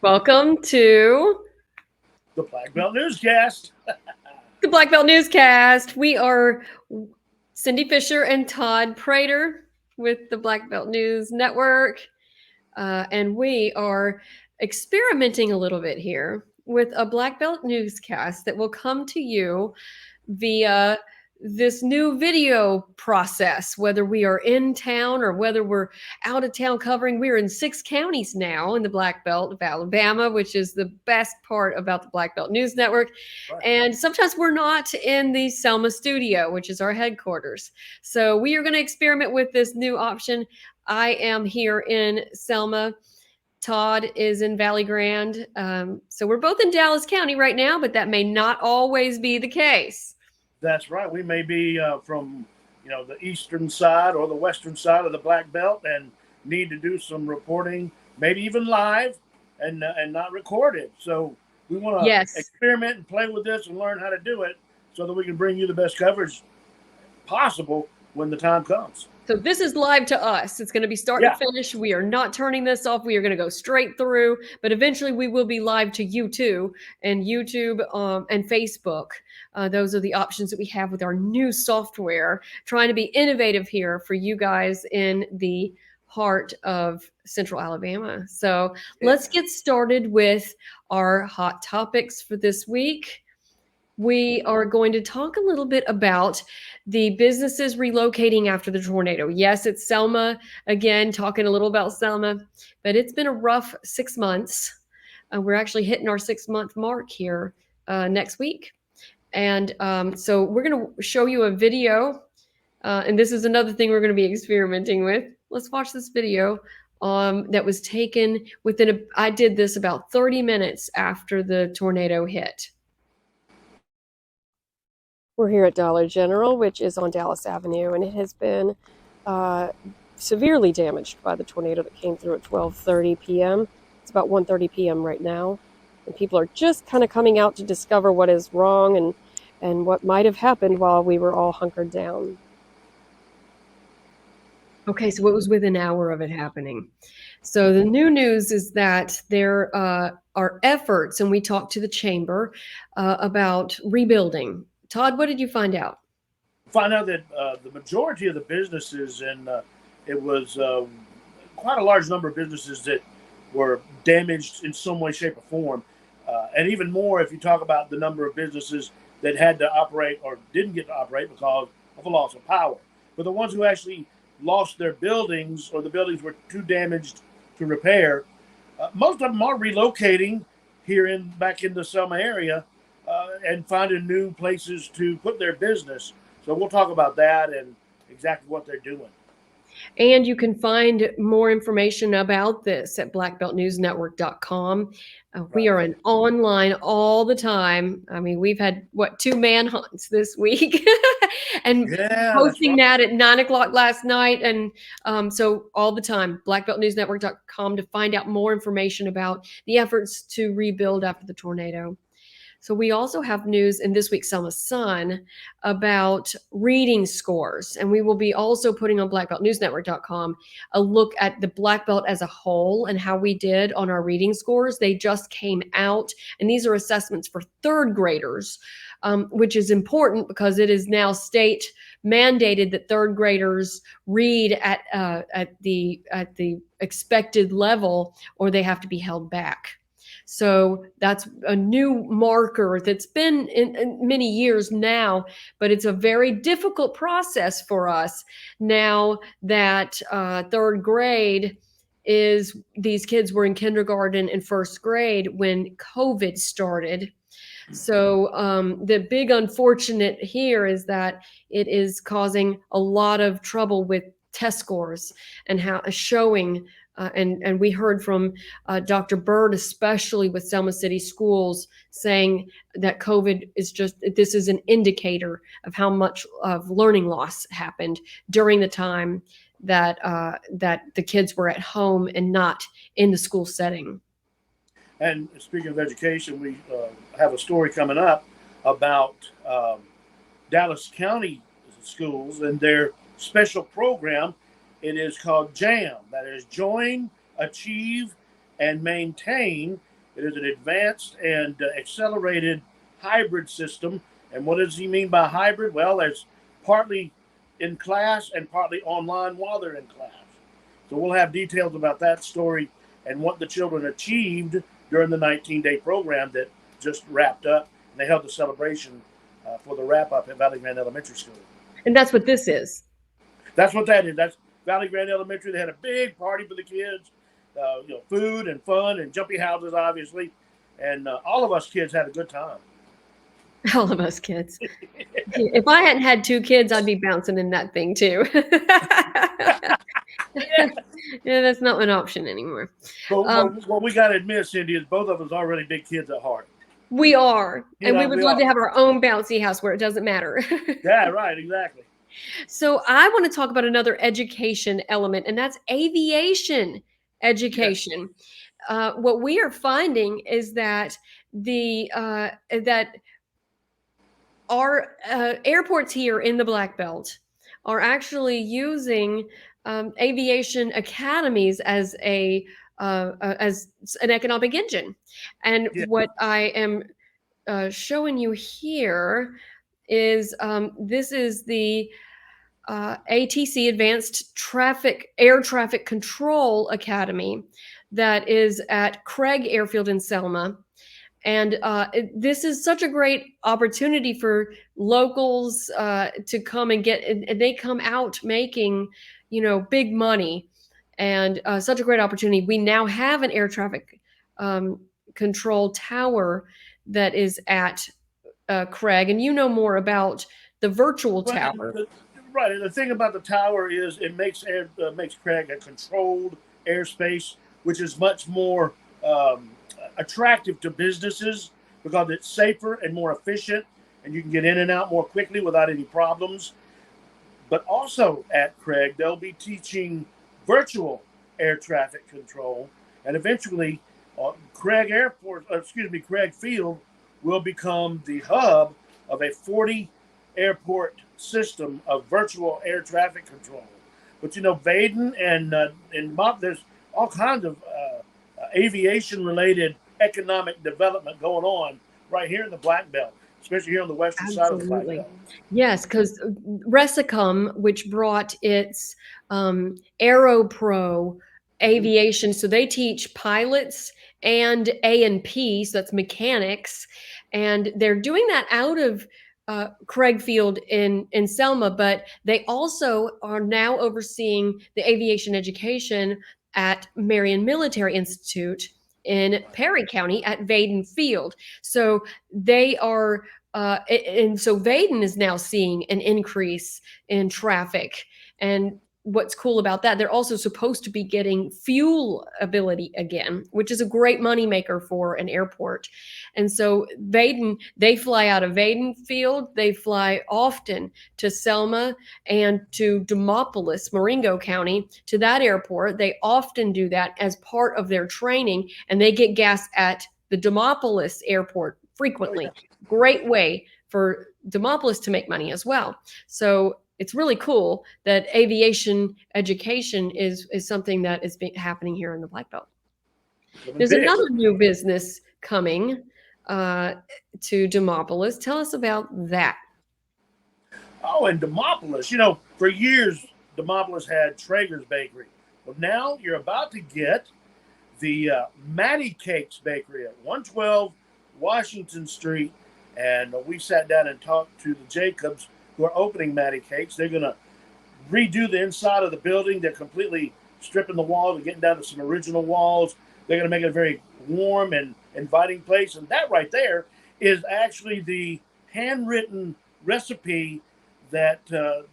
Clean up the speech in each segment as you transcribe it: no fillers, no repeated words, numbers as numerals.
Welcome to the Black Belt Newscast. the Black Belt Newscast. We are Cindy Fisher and Todd Prater with the Black Belt News Network. And we are experimenting a little bit here with a Black Belt Newscast that will come to you via this new video process, whether we are in town or whether we're out of town covering. We're in 6 counties now in the Black Belt of Alabama, which is the best part about the Black Belt News Network. Right. And sometimes we're not in the Selma studio, which is our headquarters. So we are going to experiment with this new option. I am here in Selma. Todd is in Valley Grande. So we're both in Dallas County right now, but that may not always be the case. That's right. We may be from the eastern side or the western side of the Black Belt and need to do some reporting, maybe even live and not recorded. So we want to experiment and play with this and learn how to do it so that we can bring you the best coverage possible when the time comes. So this is live to us. It's going to be start to finish. We are not turning this off. We are going to go straight through, but eventually we will be live to YouTube and Facebook. Those are the options that we have with our new software, trying to be innovative here for you guys in the heart of Central Alabama. So let's get started with our hot topics for this week. We are going to talk a little bit about the businesses relocating after the tornado. Yes, it's Selma again, talking a little about Selma, but it's been a rough 6 months. We're actually hitting our 6-month mark here next week. And so we're going to show you a video. And this is another thing we're going to be experimenting with. Let's watch this video that was taken I did this about 30 minutes after the tornado hit. We're here at Dollar General, which is on Dallas Avenue, and it has been severely damaged by the tornado that came through at 12:30 p.m. It's about 1:30 p.m. right now, and people are just kind of coming out to discover what is wrong and what might have happened while we were all hunkered down. Okay, so it was within an hour of it happening. So the new news is that there are efforts, and we talked to the chamber about rebuilding. Todd, what did you find out? Find out that the majority of the businesses, and it was quite a large number of businesses that were damaged in some way, shape, or form. And even more if you talk about the number of businesses that had to operate or didn't get to operate because of a loss of power. But the ones who actually lost their buildings or the buildings were too damaged to repair, most of them are relocating here back in the Selma area. And finding new places to put their business. So we'll talk about that and exactly what they're doing. And you can find more information about this at blackbeltnewsnetwork.com. We are online all the time. I mean, we've had, 2 manhunts this week and posting that at 9 o'clock last night. And so all the time, blackbeltnewsnetwork.com to find out more information about the efforts to rebuild after the tornado. So we also have news in this week's Selma Sun about reading scores. And we will be also putting on blackbeltnewsnetwork.com a look at the Black Belt as a whole and how we did on our reading scores. They just came out, and these are assessments for 3rd graders, which is important because it is now state mandated that 3rd graders read at the expected level, or they have to be held back. So that's a new marker that's been in many years now, but it's a very difficult process for us now that 3rd grade is, these kids were in kindergarten and 1st grade when COVID started. So the big unfortunate here is that it is causing a lot of trouble with test scores and how showing. And we heard from Dr. Bird, especially with Selma City Schools, saying that COVID this is an indicator of how much of learning loss happened during the time that the kids were at home and not in the school setting. And speaking of education, we have a story coming up about Dallas County schools and their special program. It is called JAM. That is Join, Achieve, and Maintain. It is an advanced and accelerated hybrid system. And what does he mean by hybrid? Well, there's partly in class and partly online while they're in class. So we'll have details about that story and what the children achieved during the 19-day program that just wrapped up. And they held the celebration for the wrap-up at Valley Grande Elementary School. And that's what this is. That's what that is. That's Valley Grande Elementary. They had a big party for the kids, food and fun and jumpy houses, obviously. And all of us kids had a good time. All of us kids. If I hadn't had 2 kids, I'd be bouncing in that thing too. Yeah, that's not an option anymore. But what we got to admit, Cindy, is both of us already big kids at heart. We are. And we would love to have our own bouncy house where it doesn't matter. Yeah, right, exactly. So I want to talk about another education element, and that's aviation education. Yes. What we are finding is that our airports here in the Black Belt are actually using aviation academies as an economic engine. And what I am showing you here is this is the ATC, Advanced Air Traffic Control Academy, that is at Craig Airfield in Selma. And this is such a great opportunity for locals to come and and they come out making, big money, and such a great opportunity. We now have an air traffic control tower that is at Craig, and you know more about the virtual tower. Right. And the thing about the tower is it makes Craig a controlled airspace, which is much more attractive to businesses because it's safer and more efficient, and you can get in and out more quickly without any problems. But also at Craig, they'll be teaching virtual air traffic control, and eventually Craig Field will become the hub of a 40 airport system of virtual air traffic control. But Vaden and there's all kinds of aviation related economic development going on right here in the Black Belt, especially here on the western side of the Black Belt. Yes, because Resicum, which brought its AeroPro aviation, so they teach pilots and A&P, so that's mechanics, and they're doing that out of Craig Field in Selma, but they also are now overseeing the aviation education at Marion Military Institute in Perry County at Vaden Field. So they are, and so Vaden is now seeing an increase in traffic. And what's cool about that, they're also supposed to be getting fuel ability again, which is a great moneymaker for an airport. And so Vaden, they fly out of Vaden Field, they fly often to Selma and to Demopolis, Marengo County, to that airport. They often do that as part of their training, and they get gas at the Demopolis airport frequently. Oh, yeah. Great way for Demopolis to make money as well. So it's really cool that aviation education is something that is happening here in the Black Belt. There's another new business coming to Demopolis. Tell us about that. Oh, and Demopolis, for years, Demopolis had Traeger's Bakery. Well, now you're about to get the Matty Cakes Bakery at 112 Washington Street. And we sat down and talked to the Jacobs, who are opening Matty Cakes. They're going to redo the inside of the building. They're completely stripping the walls and getting down to some original walls. They're going to make it a very warm and inviting place. And that right there is actually the handwritten recipe that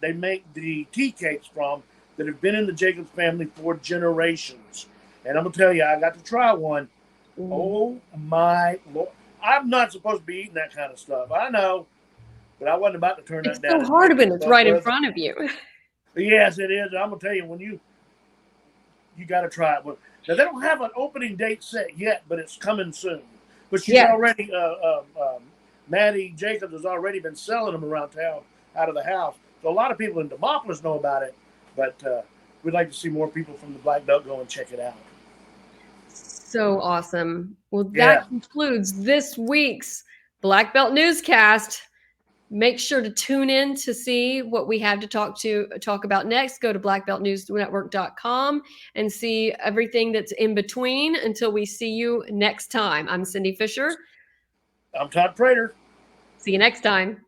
they make the tea cakes from that have been in the Jacobs family for generations. And I'm going to tell you, I got to try one. Oh, my Lord. I'm not supposed to be eating that kind of stuff. I know. But I wasn't about to turn that down. It's so hard when it's right in front of you. Yes, it is. I'm going to tell you, when you got to try it. Now, they don't have an opening date set yet, but it's coming soon. But she's already, Maddie Jacobs has already been selling them around town out of the house. So a lot of people in Demopolis know about it, but we'd like to see more people from the Black Belt go and check it out. So awesome. Well, that concludes this week's Black Belt Newscast. Make sure to tune in to see what we have to talk about next. Go to blackbeltnewsnetwork.com and see everything that's in between until we see you next time. I'm Cindy Fisher. I'm Todd Prater. See you next time.